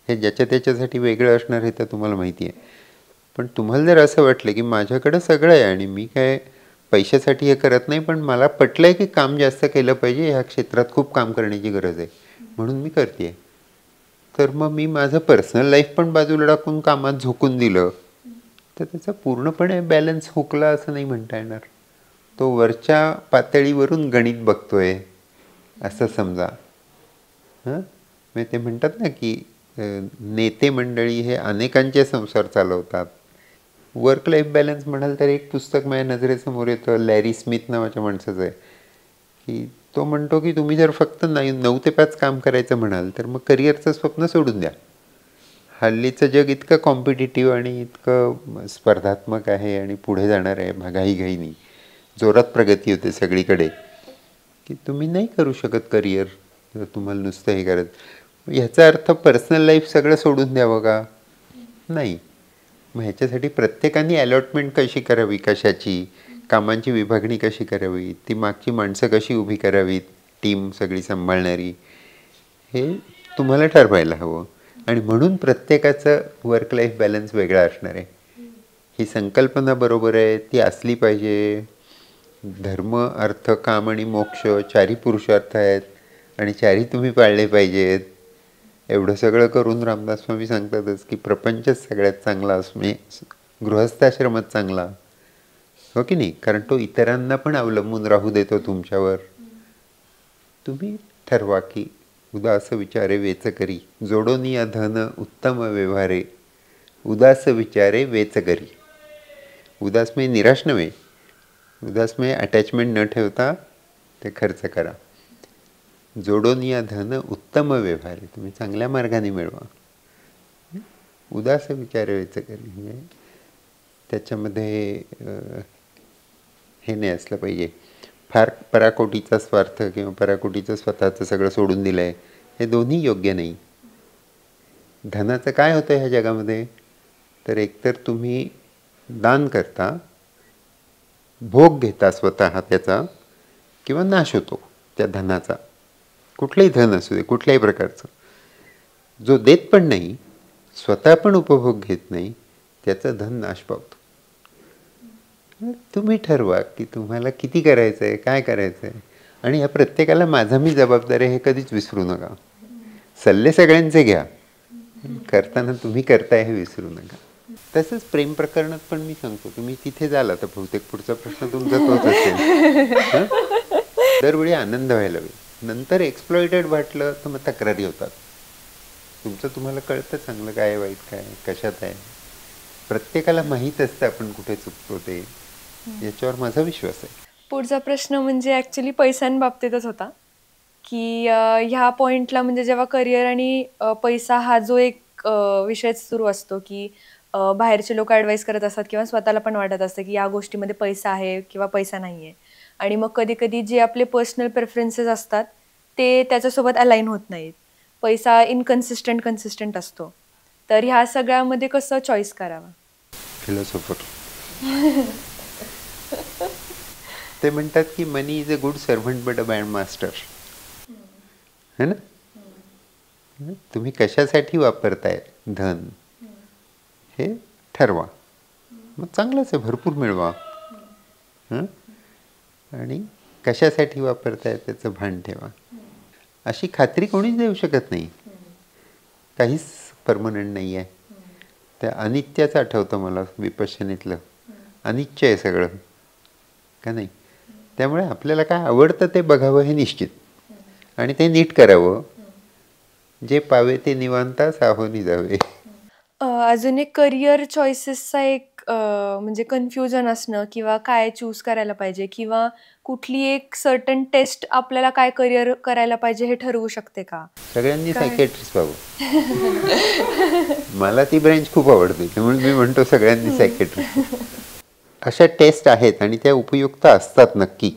हे ज्याच्या त्याच्यासाठी वेगळं असणार हे तर तुम्हाला माहिती आहे. पण तुम्हाला जर असं वाटलं की माझ्याकडं सगळं आहे आणि मी काय पैशासाठी हे करत नाही, पण मला पटलं आहे की काम जास्त केलं पाहिजे, ह्या क्षेत्रात खूप काम करण्याची गरज आहे म्हणून मी करते आहे, तर मग मी माझं पर्सनल लाईफ पण बाजूला टाकून कामात झोकून दिलं तर त्याचा पूर्णपणे बॅलन्स हुकला असं नाही म्हणता येणार. तो वरच्या पातळीवरून गणित बघतोय असं समजा. म्हणजे ते म्हणतात ना की नेते मंडळी हे अनेकांचे संसार चालवतात. वर्क लाईफ बॅलन्स म्हणाल तर एक पुस्तक माझ्या नजरेसमोर येतं, लॅरी स्मिथ नावाच्या माणसाचं आहे, की तो म्हणतो की तुम्ही जर फक्त 9 ते 5 काम करायचं म्हणाल तर मग करिअरचं स्वप्न सोडून द्या. हल्लीचं जग इतकं कॉम्पिटिटिव्ह आणि इतकं स्पर्धात्मक आहे आणि पुढे जाणार आहे घाईघाईनी, जोरात प्रगती होते सगळीकडे, की तुम्ही नाही करू शकत करिअर जर तुम्हाला नुसतं हे करत. ह्याचा अर्थ पर्सनल लाईफ सगळं सोडून द्यावं का? नाही. मग ह्याच्यासाठी प्रत्येकाने अलॉटमेंट कशी करावी, कशाची कामांची विभागणी कशी करावी, ती मागची माणसं कशी उभी करावीत, टीम सगळी सांभाळणारी, हे तुम्हाला ठरवायला हवं. आणि म्हणून प्रत्येकाचं वर्क लाईफ बॅलन्स वेगळा असणार आहे. ही संकल्पना बरोबर आहे, ती असली पाहिजे. धर्म, अर्थ, काम आणि मोक्ष 4ही पुरुषार्थ आहेत आणि 4ही तुम्ही पाळले पाहिजेत. एवढं सगळं करून रामदास स्वामी सांगतातच की प्रपंचच सगळ्यात चांगला म्हणजे गृहस्थाश्रमच चांगला, हो की नाही? कारण तो इतरांना पण अवलंबून राहू देतो तुमच्यावर. तुम्ही ठरवा की उदास विचारे वेच करी, जोडोनिया धन उत्तम व्यवहारे, उदास विचारे वेच करी. उदास म्हणजे निराश नव्हे, उदास म्हणजे अटॅचमेंट न ठेवता ते खर्च करा. जोडोनिया धन उत्तम व्यवहारे, तुम्ही चांगल्या मार्गाने मिळवा. उदास विचारे वेच करी म्हणजे त्याच्यामध्ये हे नाही असलं पाहिजे फार पराकोटीचा स्वार्थ किंवा पराकोटीचं स्वतःचं सगळं सोडून दिलं आहे, हे दोन्ही योग्य नाही. धनाचं काय होतं ह्या जगामध्ये? तर एकतर तुम्ही दान करता, भोग घेता स्वतः त्याचा, किंवा नाश होतो त्या धनाचा. कुठलंही धन असू दे, कुठल्याही प्रकारचं. जो देत पण नाही, स्वतः पण उपभोग घेत नाही, त्याचं धन नाश पावतो. तुम्ही ठरवा की तुम्हाला किती करायचं आहे, काय करायचं आहे. आणि ह्या प्रत्येकाला माझा मी जबाबदारी हे कधीच विसरू नका. सल्ले सगळ्यांचे घ्या, करताना तुम्ही करताय हे विसरू नका. तसंच प्रेम प्रकरणात पण मी सांगतो, तुम्ही तिथे झाला तर बहुतेक पुढचा प्रश्न तुमचा तोच असेल. दरवेळी आनंद व्हायला हवे. नंतर एक्सप्लॉइटेड वाटलं तर मग तक्रारी होतात. तुमचं तुम्हाला कळतं चांगलं काय आहे, वाईट काय आहे, कशात आहे. प्रत्येकाला माहीत असतं आपण कुठे चुकतो ते. याच्यावर माझा विश्वास आहे. पुढचा प्रश्न म्हणजे ॲक्च्युली पैशांबाबतीतच होता, की ह्या पॉईंटला म्हणजे जेव्हा करिअर आणि पैसा हा जो एक विषय सुरू असतो, की बाहेरचे लोक ॲडवाईस करत असतात किंवा स्वतःला पण वाटत असतं की या गोष्टीमध्ये पैसा आहे किंवा पैसा नाही आहे. आणि मग कधी कधी जे आपले पर्सनल प्रेफरन्सेस असतात ते त्याच्यासोबत अलाईन होत नाहीत. पैसा कन्सिस्टंट असतो. तर ह्या सगळ्यामध्ये कसं चॉईस करावा? फिलॉसॉफर ते म्हणतात की money is a good servant but a bad master. है ना? तुम्ही कशासाठी वापरताय धन हे ठरवा. मग चांगलंच आहे, भरपूर मिळवा. आणि कशासाठी वापरताय त्याचं भान ठेवा. अशी खात्री कोणीच देऊ शकत नाही. काहीच परमनंट नाही आहे. त्या अनित्याचं आठवतं मला विपश्यनेतलं. अनित्य आहे सगळं का नाही? त्यामुळे आपल्याला काय आवडतं ते बघावं हे निश्चित, आणि ते नीट करावं. जे पावे ते निवांता साहोनी जावे. अजून एक करिअर चॉईसेसचा एक म्हणजे कन्फ्युजन असणं, किंवा काय चूज करायला पाहिजे, किंवा कुठली एक सर्टन टेस्ट आपल्याला काय करिअर करायला पाहिजे हे ठरवू शकते का? सगळ्यांनी सायकॅट्रिस्ट व्हावं. मला ती ब्रँच खूप आवडते, त्यामुळे मी म्हणतो सगळ्यांनी सायकॅट्रिस्ट. अशा टेस्ट आहेत आणि त्या उपयुक्त असतात नक्की,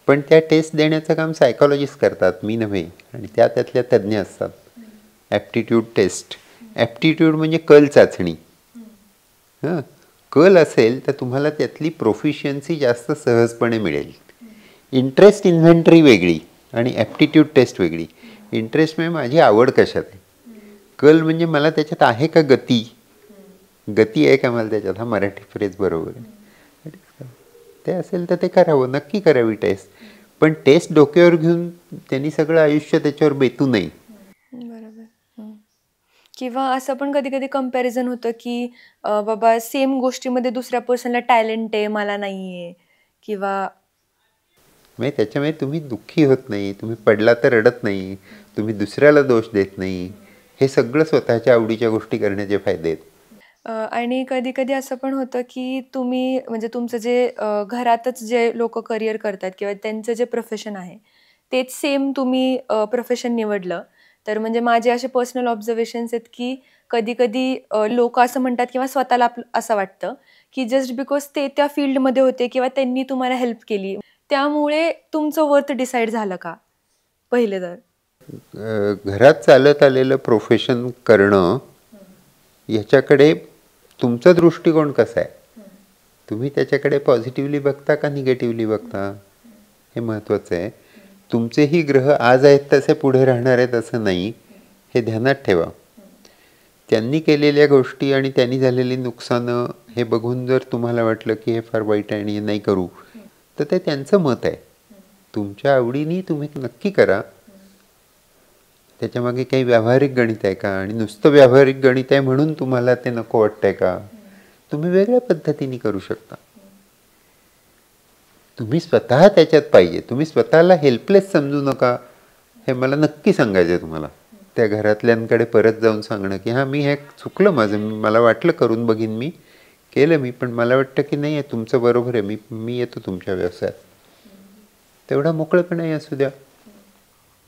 पण त्या टेस्ट देण्याचं काम सायकॉलॉजिस्ट करतात, मी नव्हे. आणि त्यातल्या तज्ज्ञ असतात. Aptitude taste. ॲप्टिट्यूड म्हणजे कल चाचणी. कल असेल तर तुम्हाला त्यातली प्रोफिशियन्सी जास्त सहजपणे मिळेल. इंटरेस्ट इन्व्हेंटरी वेगळी आणि ॲप्टिट्यूड टेस्ट वेगळी. इंटरेस्ट म्हणजे माझी आवड कशात आहे. कल म्हणजे मला त्याच्यात आहे का गती आहे का मला त्याच्यात. हा मराठी फ्रेज बरोबर आहे. ते असेल तर ते करावं, नक्की करावी टेस्ट. पण टेस्ट डोक्यावर घेऊन त्यांनी सगळं आयुष्य त्याच्यावर बेतू नये. बरोबर. किंवा असं पण कधी कधी कम्पॅरिझन होतं की बाबा सेम गोष्टीमध्ये दुसऱ्या पर्सनला टॅलेंट आहे, मला नाही आहे. किंवा म्हणजे त्याच्यामुळे तुम्ही दुःखी होत नाही, तुम्ही पडला तर रडत नाही, तुम्ही दुसऱ्याला दोष देत नाही. हे सगळं स्वतःच्या आवडीच्या गोष्टी करण्याचे फायदे आहेत. आणि कधी कधी असं पण होतं की तुम्ही म्हणजे तुमचं जे घरातच जे लोक करिअर करतात किंवा त्यांचं जे प्रोफेशन आहे तेच सेम तुम्ही प्रोफेशन निवडलं, तर म्हणजे माझे असे पर्सनल ऑब्झर्वेशन्स आहेत की कधी कधी लोक असं म्हणतात किंवा स्वतःला असं वाटतं की जस्ट बिकॉज ते त्या फील्डमध्ये होते किंवा त्यांनी तुम्हाला हेल्प केली त्यामुळे तुमचं वर्थ डिसाईड झालं का पहिले तर. घरात चालत आलेलं प्रोफेशन करणं याच्याकडे तुमचा दृष्टिकोन कसा आहे, तुम्ही त्याच्याकडे पॉझिटिव्हली बघता का निगेटिव्हली बघता, हे महत्त्वाचं आहे. तुमचेही ग्रह आज आहेत तसे पुढे राहणार आहेत असं नाही, हे ध्यानात ठेवा. त्यांनी केलेल्या गोष्टी आणि त्यांनी झालेली नुकसानं हे बघून जर तुम्हाला वाटलं की हे फार वाईट आहे आणि हे नाही करू, तर ते त्यांचं मत आहे. तुमच्या आवडीने तुम्ही नक्की करा. त्याच्यामागे काही व्यावहारिक गणित आहे का, आणि नुसतं व्यावहारिक गणित आहे म्हणून तुम्हाला ते नको वाटतंय का, तुम्ही वेगळ्या पद्धतीने करू शकता. तुम्ही स्वतः त्याच्यात पाहिजे, तुम्ही स्वतःला हेल्पलेस समजू नका. हे मला नक्की सांगायचं आहे तुम्हाला. त्या घरातल्यांकडे परत जाऊन सांगणं की हां मी हे चुकलं माझं, मला वाटलं करून बघीन, मी केलं मी, पण मला वाटतं की नाही आहे तुमचं बरोबर आहे, मी येतो तुमच्या व्यवसायात. तेवढा मोकळेपणाही असू द्या.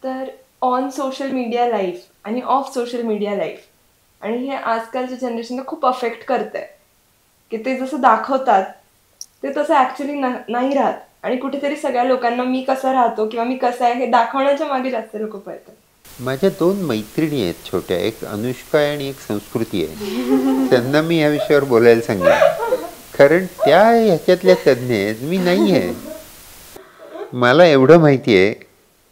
तर ऑन सोशल मीडिया लाईफ आणि ऑफ सोशल मीडिया लाईफ, आणि हे आजकालच्या जनरेशनला खूप अफेक्ट करत आहे की ते जसं दाखवतात ते तसं ॲक्च्युली नाही राहत, आणि कुठेतरी सगळ्या लोकांना मी कसा राहतो किंवा मी कसं आहे हे दाखवण्याच्या मागे जास्त लोक पळतात. माझ्या 2 मैत्रिणी आहेत छोट्या, एक अनुष्का आहे आणि एक संस्कृती आहे. त्यांना मी ह्या विषयावर बोलायला सांगेन, कारण त्या ह्याच्यातल्या तज्ज्ञ आहेत, मी नाही आहे. मला एवढं माहिती आहे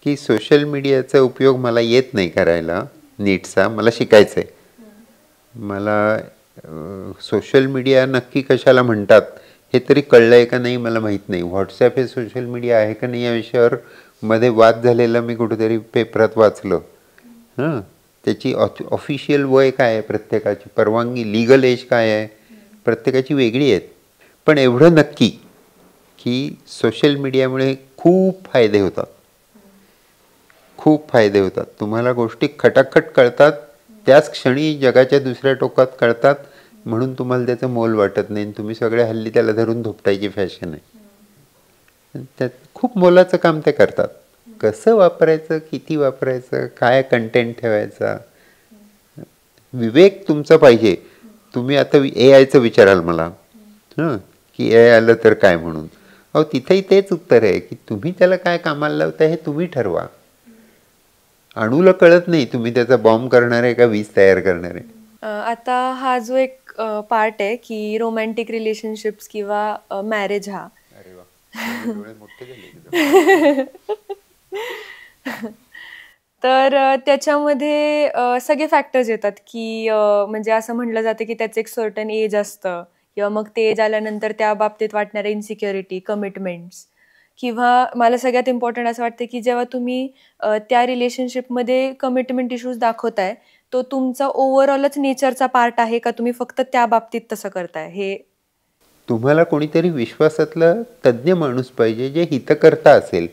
की सोशल मीडियाचा उपयोग मला येत नाही करायला नीटचा, मला शिकायचं आहे. मला सोशल मीडिया नक्की कशाला म्हणतात हे तरी कळलं आहे का नाही मला माहीत नाही. व्हॉट्सॲप हे सोशल मीडिया आहे का नाही या विषयावर मध्ये वाद झालेला मी कुठेतरी पेपरात वाचलं. त्याची ऑफिशियल वय काय आहे, प्रत्येकाची परवानगी लीगल एज काय आहे, प्रत्येकाची वेगळी आहेत. पण एवढं नक्की की सोशल मीडियामुळे खूप फायदे होतात, खूप फायदे होतात. तुम्हाला गोष्टी खटाखट कळतात, त्याच क्षणी जगाच्या दुसऱ्या टोकात कळतात, म्हणून तुम्हाला त्याचं मोल वाटत नाही. तुम्ही सगळे हल्ली त्याला धरून धोपटायची फॅशन आहे. त्यात खूप मोलाचं काम ते करतात. कसं वापरायचं, किती वापरायचं, काय कंटेंट ठेवायचा, विवेक तुमचा पाहिजे. तुम्ही आता AI विचाराल मला की AI आलं तर काय म्हणून, अहो तिथेही तेच उत्तर आहे की तुम्ही त्याला काय कामाला लावता हे तुम्ही ठरवा. अणूला कळत नाही तुम्ही त्याचा बॉम्ब करणार आहे का वीज तयार करणार आहे. आता हा जो एक पार्ट आहे की रोमॅन्टिक रिलेशनशिप्स किंवा मॅरेज, हा तर त्याच्यामध्ये सगळे फॅक्टर्स येतात की म्हणजे असं म्हटलं जातं की त्याचं एक सर्टन एज असतं, किंवा मग ते एज आल्यानंतर त्या बाबतीत वाटणाऱ्या इन्सिक्युरिटी, कमिटमेंट्स, किंवा मला सगळ्यात इम्पॉर्टंट असं वाटतं की जेव्हा तुम्ही त्या रिलेशनशिपमध्ये कमिटमेंट इश्यूज दाखवताय तो तुमचा ओव्हरऑलच नेचरचा पार्ट आहे का तुम्ही फक्त त्या बाबतीत तसं करताय. हे तुम्हाला कोणीतरी विश्वासातलं तज्ज्ञ माणूस पाहिजे जे हितकर्ता असेल.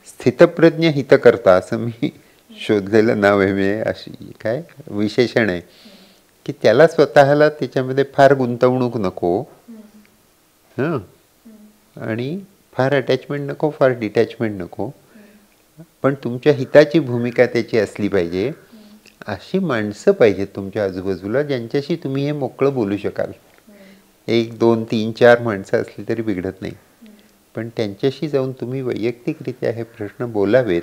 स्थितप्रज्ञ हितकर्ता असं मी शोधलेलं नाव आहे, म्हणजे अशी काय विशेषण आहे की त्याला स्वतःला त्याच्यामध्ये फार गुंतवणूक नको, आणि फार अटॅचमेंट नको, फार डिटॅचमेंट नको, पण तुमच्या हिताची भूमिका त्याची असली पाहिजे. अशी माणसं पाहिजेत तुमच्या आजूबाजूला ज्यांच्याशी तुम्ही हे मोकळं बोलू शकाल. 1, 2, 3, 4 माणसं असली तरी बिघडत नाही, पण त्यांच्याशी जाऊन तुम्ही वैयक्तिकरित्या हे प्रश्न बोलावेत.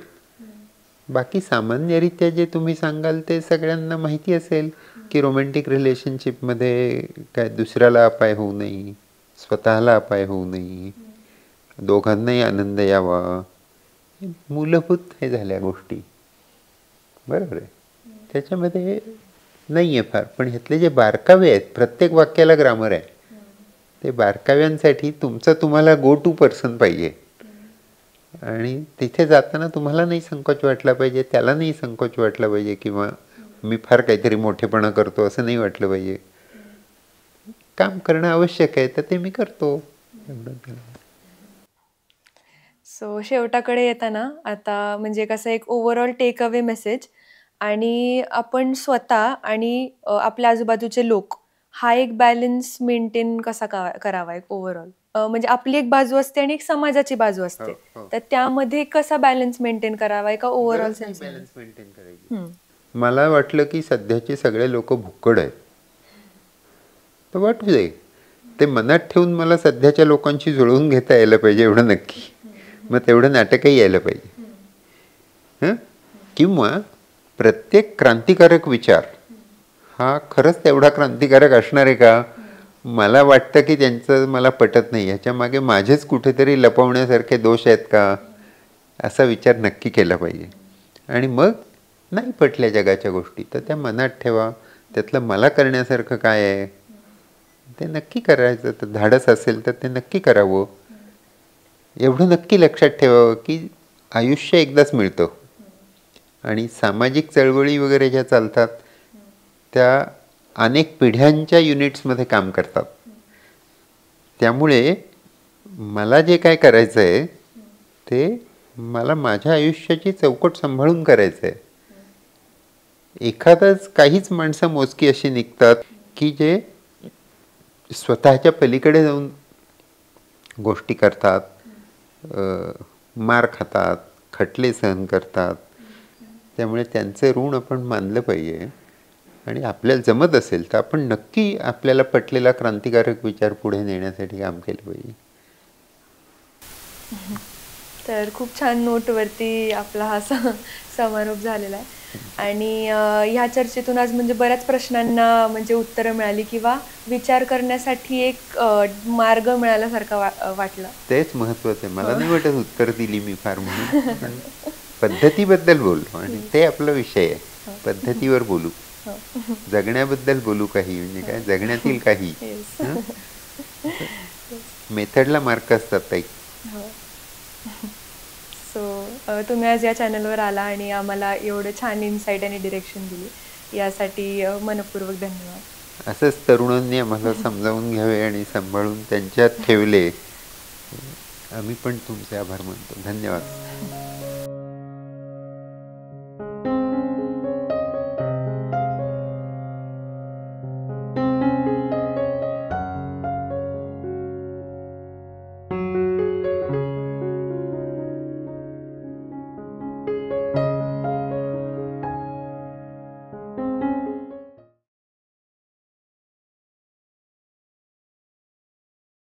बाकी सामान्यरित्या जे तुम्ही सांगाल ते सगळ्यांना माहिती असेल की रोमॅन्टिक रिलेशनशिपमध्ये काय दुसऱ्याला अपाय होऊ नये, स्वतःला अपाय होऊ नये, दोघांनाही आनंद यावा, मूलभूत हे झाल्या गोष्टी. बरोबर आहे, त्याच्यामध्ये नाही आहे फार. पण ह्यातले जे बारकावे आहेत, प्रत्येक वाक्याला ग्रामर आहे, ते बारकाव्यांसाठी तुम्हाला गो टू पर्सन पाहिजे. आणि तिथे जाताना तुम्हाला नाही संकोच वाटला पाहिजे, त्याला नाही संकोच वाटला पाहिजे, किंवा मी फार काहीतरी मोठेपणा करतो असं नाही वाटलं पाहिजे. काम करणं आवश्यक आहे तर ते मी करतो. सो शेवटाकडे येताना आता म्हणजे कसं एक ओव्हरऑल टेक अवे मेसेज आणि आपण स्वतः आणि आपल्या आजूबाजूचे लोक हा एक बॅलन्स मेंटेन कसा करावा एक ओव्हरऑल, म्हणजे आपली एक बाजू असते आणि एक समाजाची बाजू असते, तर त्यामध्ये कसा बॅलन्स मेंटेन करावा एका ओव्हरऑल सेन्स बॅलन्स मेंटेन करायची. मला वाटलं की सध्याचे सगळे लोक भुक्कड आहेत तर वाटू दे, ते मनात ठेवून मला सध्याच्या लोकांशी जुळवून घेता यायला पाहिजे एवढं नक्की. मग तेवढं नाटकही यायला पाहिजे. किंवा प्रत्येक क्रांतिकारक विचार हा खरंच तेवढा क्रांतिकारक असणार आहे का? मला वाटतं की त्यांचं मला पटत नाही, ह्याच्या मागे माझेच कुठेतरी लपवण्यासारखे दोष आहेत का, असा विचार नक्की केला पाहिजे. आणि मग नाही पटल्या जगाच्या गोष्टी तर त्या मनात ठेवा, त्यातलं मला करण्यासारखं काय आहे ते नक्की करायचं. तर धाडस असेल तर ते नक्की करावं. एवढं नक्की लक्षात ठेवावं की आयुष्य एकदाच मिळतं आणि सामाजिक चळवळी वगैरे ज्या चालतात त्या अनेक पिढ्यांच्या युनिट्समध्ये काम करतात. त्यामुळे मला जे काय करायचं आहे ते मला माझ्या आयुष्याची चौकट सांभाळून करायचं आहे. एखादंच काहीच माणसं मोजकी अशी निघतात की जे स्वतःच्या पलीकडे जाऊन गोष्टी करतात, मार खातात, खटले सहन करतात. त्यामुळे त्यांचे ऋण आपण मानलं पाहिजे आणि आपल्याला जमत असेल तर आपण नक्की आपल्याला पटलेला क्रांतिकारक विचार पुढे नेण्यासाठी काम केलं पाहिजे. तर खूप छान नोटवरती आपला हा समारोप झालेला आहे आणि ह्या चर्चेतून आज म्हणजे बऱ्याच प्रश्नांना म्हणजे उत्तरं मिळाली किंवा विचार करण्यासाठी एक मार्ग मिळाल्यासारखा वाटला. तेच महत्वाचं आहे. मला नाही वाटत उत्तर दिली मी फार म्हणून, पण पद्धतीबद्दल बोललो आणि ते आपला विषय आहे. पद्धतीवर बोलू, जगण्याबद्दल बोलू, काही म्हणजे काय जगण्यातील काही मेथडला मार्क असतात ताई. सो तुम्ही आज या चॅनलवर आला आणि आम्हाला एवढं छान इन्साईट आणि डिरेक्शन दिली यासाठी मनपूर्वक धन्यवाद. असंच तरुणांनी आम्हाला समजावून घ्यावे आणि सांभाळून त्यांच्यात ठेवले. आम्ही पण तुमचे आभार मानतो. धन्यवाद.